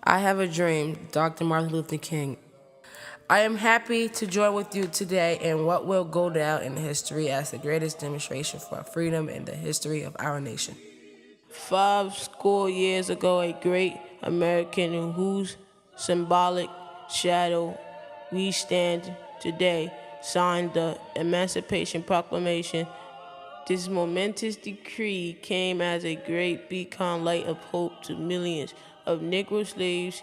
I have a dream, Dr. Martin Luther King. I am happy to join with you today in what will go down in history as the greatest demonstration for freedom in the history of our nation. 5 score years ago, a great American in whose symbolic shadow we stand today signed the Emancipation Proclamation. This momentous decree came as a great beacon light of hope to millions of Negro slaves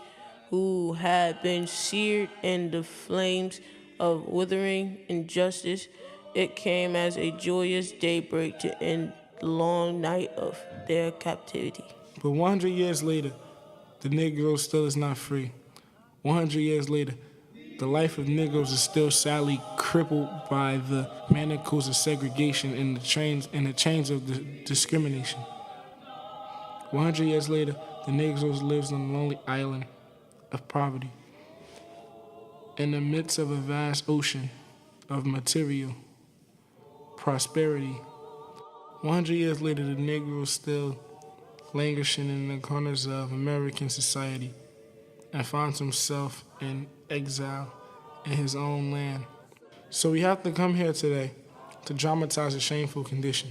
who had been seared in the flames of withering injustice. It came as a joyous daybreak to end the long night of their captivity. But 100 years later, the Negro still is not free. 100 years later, the life of Negroes is still sadly crippled by the manacles of segregation and the chains of discrimination. 100 years later, the Negroes lives on a lonely island of poverty in the midst of a vast ocean of material prosperity. 100 years later, the Negro is still languishing in the corners of American society and finds himself in exile in his own land. So we have to come here today to dramatize a shameful condition.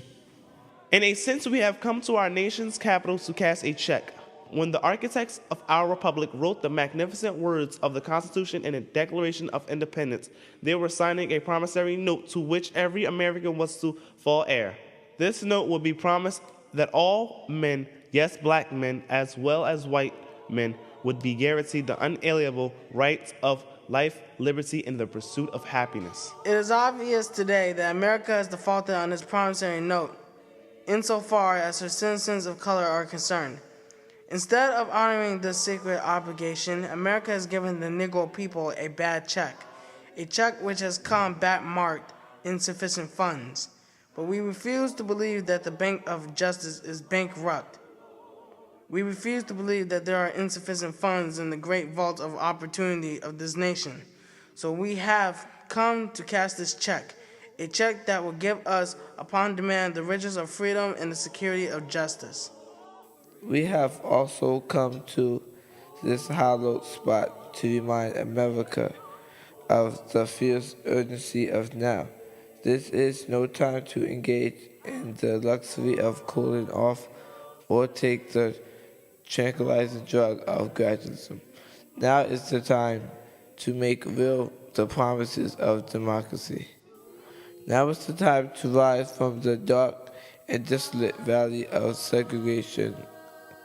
In a sense, we have come to our nation's capital to cast a check. When the architects of our republic wrote the magnificent words of the Constitution and the Declaration of Independence, they were signing a promissory note to which every American was to fall heir. This note would be promised that all men, yes, black men as well as white men, would be guaranteed the unalienable rights of life, liberty, and the pursuit of happiness. It is obvious today that America has defaulted on this promissory note insofar as her citizens of color are concerned. Instead of honoring this sacred obligation, America has given the Negro people a bad check, a check which has come back marked insufficient funds. But we refuse to believe that the Bank of Justice is bankrupt. We refuse to believe that there are insufficient funds in the great vault of opportunity of this nation. So we have come to cast this check, a check that will give us, upon demand, the riches of freedom and the security of justice. We have also come to this hallowed spot to remind America of the fierce urgency of now. This is no time to engage in the luxury of cooling off or take the tranquilizing drug of gradualism. Now is the time to make real the promises of democracy. Now is the time to rise from the dark and desolate valley of segregation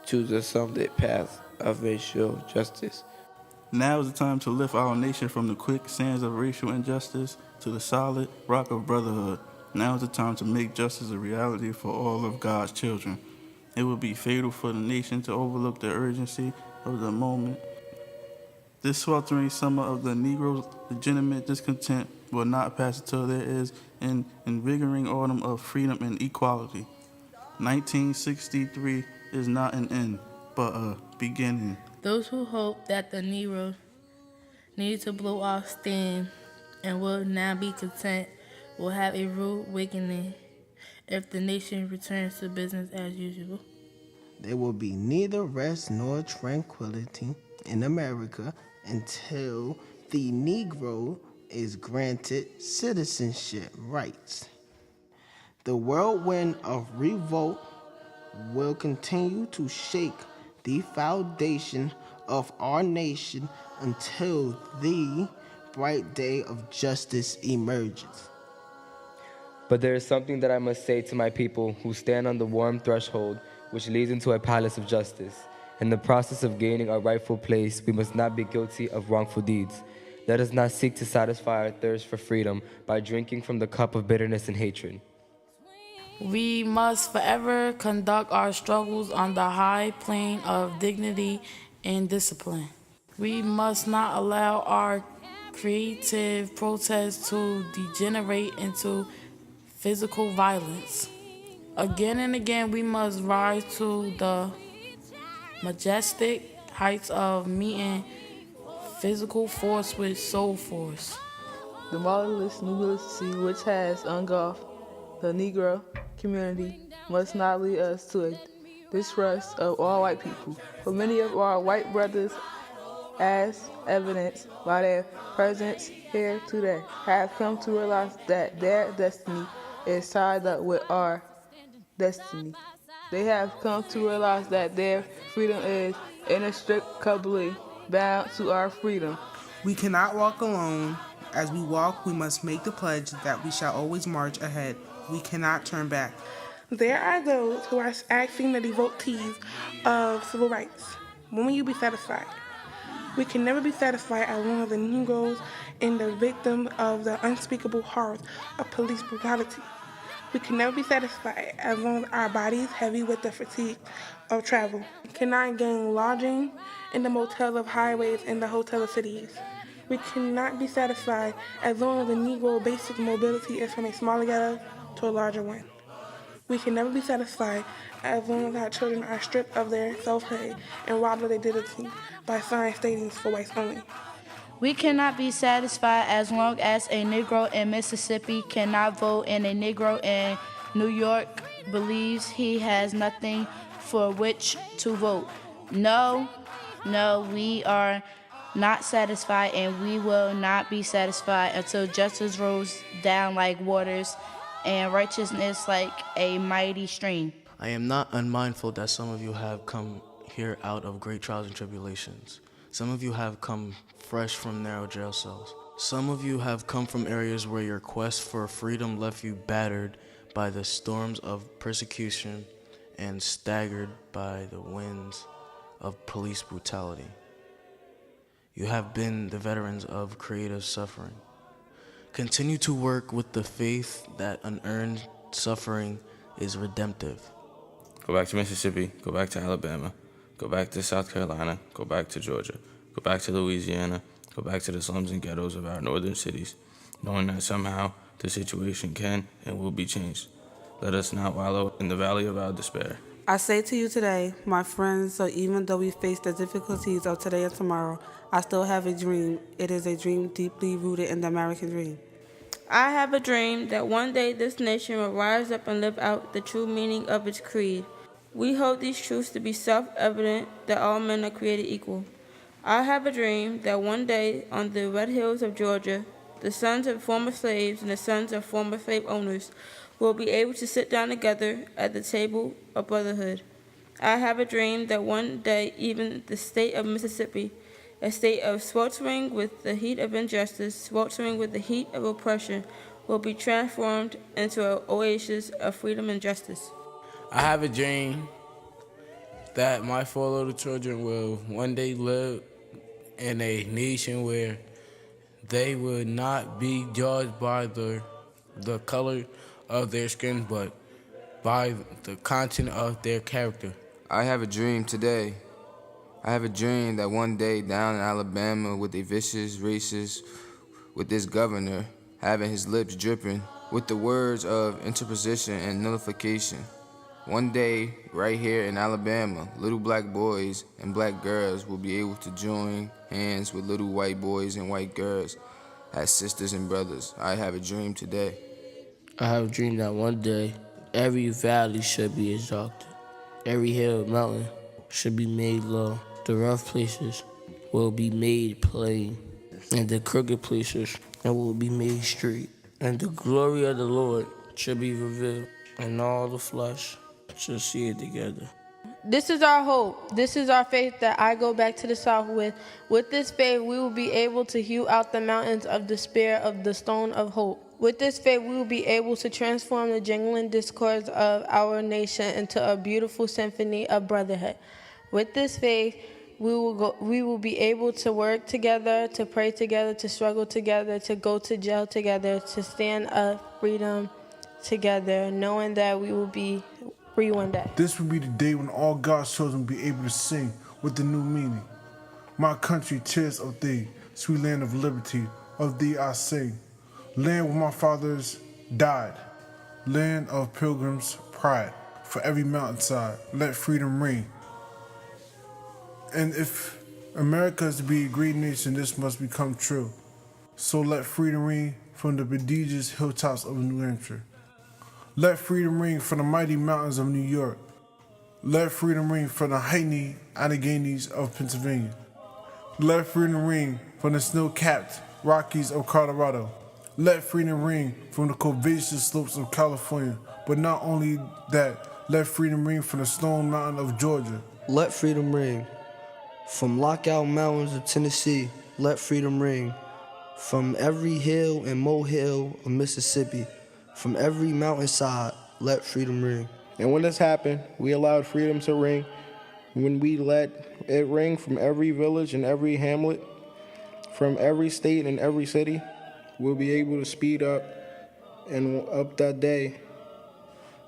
to the sunlit path of racial justice. Now is the time to lift our nation from the quicksands of racial injustice to the solid rock of brotherhood. Now is the time to make justice a reality for all of God's children. It would be fatal for the nation to overlook the urgency of the moment. This sweltering summer of the Negro's legitimate discontent will not pass until there is an invigorating autumn of freedom and equality. 1963 is not an end, but a beginning. Those who hope that the Negro needed to blow off steam and will now be content will have a rude awakening if the nation returns to business as usual. There will be neither rest nor tranquility in America until the Negro is granted citizenship rights. The whirlwind of revolt will continue to shake the foundation of our nation until the bright day of justice emerges. But there is something that I must say to my people who stand on the warm threshold which leads into a palace of justice. In the process of gaining our rightful place, we must not be guilty of wrongful deeds. Let us not seek to satisfy our thirst for freedom by drinking from the cup of bitterness and hatred. We must forever conduct our struggles on the high plane of dignity and discipline. We must not allow our creative protest to degenerate into physical violence. Again and again, we must rise to the majestic heights of meeting physical force with soul force. The marvelous new literacy which has engulfed the Negro community must not lead us to a distrust of all white people. For many of our white brothers, as evidenced by their presence here today, have come to realize that their destiny is tied up with our destiny. They have come to realize that their freedom is inextricably bound to our freedom. We cannot walk alone. As we walk, we must make the pledge that we shall always march ahead. We cannot turn back. There are those who are asking the devotees of civil rights, when will you be satisfied? We can never be satisfied as long as the Negroes and the victims of the unspeakable horrors of police brutality. We can never be satisfied as long as our bodies heavy with the fatigue of travel. We cannot gain lodging in the motels of highways and the hotel of cities. We cannot be satisfied as long as the Negro basic mobility is from a smaller ghetto to a larger one. We can never be satisfied as long as our children are stripped of their selfhood and robbed of their dignity by sign statings for whites only. We cannot be satisfied as long as a Negro in Mississippi cannot vote and a Negro in New York believes he has nothing for which to vote. No, we are not satisfied, and we will not be satisfied until justice rolls down like waters and righteousness like a mighty stream. I am not unmindful that some of you have come here out of great trials and tribulations. Some of you have come fresh from narrow jail cells. Some of you have come from areas where your quest for freedom left you battered by the storms of persecution and staggered by the winds of police brutality. You have been the veterans of creative suffering. Continue to work with the faith that unearned suffering is redemptive. Go back to Mississippi, go back to Alabama, go back to South Carolina, go back to Georgia, go back to Louisiana, go back to the slums and ghettos of our northern cities, knowing that somehow the situation can and will be changed. Let us not wallow in the valley of our despair. I say to you today, my friends, so even though we face the difficulties of today and tomorrow, I still have a dream. It is a dream deeply rooted in the American dream. I have a dream that one day this nation will rise up and live out the true meaning of its creed. We hold these truths to be self-evident that all men are created equal. I have a dream that one day on the red hills of Georgia, the sons of former slaves and the sons of former slave owners will be able to sit down together at the table of brotherhood. I have a dream that one day even the state of Mississippi, a state of sweltering with the heat of injustice, sweltering with the heat of oppression, will be transformed into an oasis of freedom and justice. I have a dream that my 4 little children will one day live in a nation where they will not be judged by the color of their skin, but by the content of their character. I have a dream today. I have a dream that one day down in Alabama with a vicious racist, with this governor having his lips dripping with the words of interposition and nullification. One day, right here in Alabama, little black boys and black girls will be able to join hands with little white boys and white girls as sisters and brothers. I have a dream today. I have a dream that one day, every valley should be exalted. Every hill and mountain should be made low. The rough places will be made plain, and the crooked places will be made straight. And the glory of the Lord should be revealed, and all the flesh shall see it together. This is our hope. This is our faith that I go back to the South with. With this faith, we will be able to hew out the mountains of despair of the stone of hope. With this faith, we will be able to transform the jangling discords of our nation into a beautiful symphony of brotherhood. With this faith, we will be able to work together, to pray together, to struggle together, to go to jail together, to stand up freedom together, knowing that we will be free one day. This will be the day when all God's children will be able to sing with the new meaning. My country, tears of thee, sweet land of liberty, of thee I sing. Land where my fathers died, land of pilgrims' pride. For every mountainside, let freedom ring. And if America is to be a great nation, this must become true. So let freedom ring from the prodigious hilltops of New Hampshire. Let freedom ring from the mighty mountains of New York. Let freedom ring from the Haiti Alleghenies of Pennsylvania. Let freedom ring from the snow-capped Rockies of Colorado. Let freedom ring from the curvaceous slopes of California. But not only that, let freedom ring from the Stone Mountain of Georgia. Let freedom ring from Lockout Mountains of Tennessee. Let freedom ring from every hill and molehill of Mississippi. From every mountainside, let freedom ring. And when this happened, we allowed freedom to ring. When we let it ring from every village and every hamlet, from every state and every city, we'll be able to speed up and up that day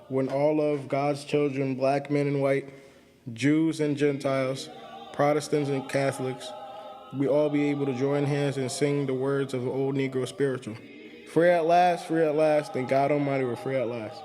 when all of God's children, black men and white, Jews and Gentiles, Protestants and Catholics, we all be able to join hands and sing the words of the old Negro spiritual. Free at last, and God Almighty will free at last.